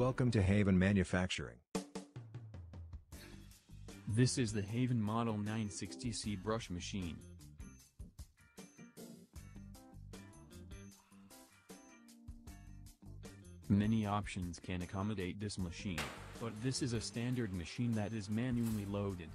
Welcome to Haven Manufacturing. This is the Haven Model 960C brush machine. Many options can accommodate this machine, but this is a standard machine that is manually loaded.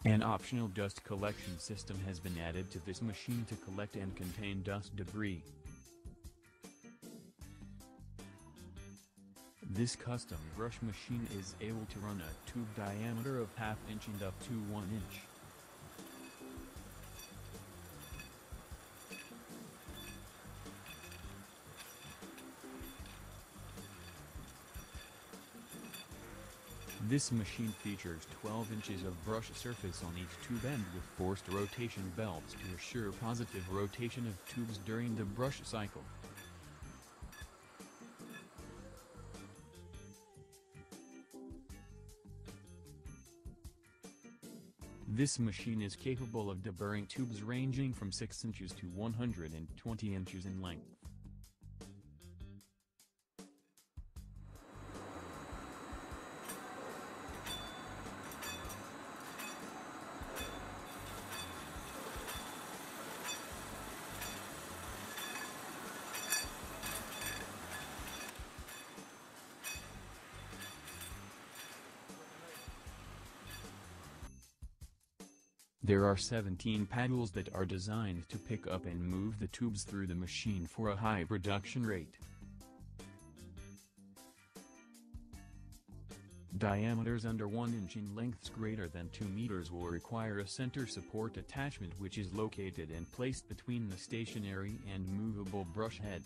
An optional dust collection system has been added to this machine to collect and contain dust debris. This custom brush machine is able to run a tube diameter of ½ inch and up to 1 inch. This machine features 12 inches of brush surface on each tube end with forced rotation belts to assure positive rotation of tubes during the brush cycle. This machine is capable of deburring tubes ranging from 6 inches to 120 inches in length. There are 17 paddles that are designed to pick up and move the tubes through the machine for a high production rate. Diameters under 1 inch and lengths greater than 2 meters will require a center support attachment which is located and placed between the stationary and movable brush head.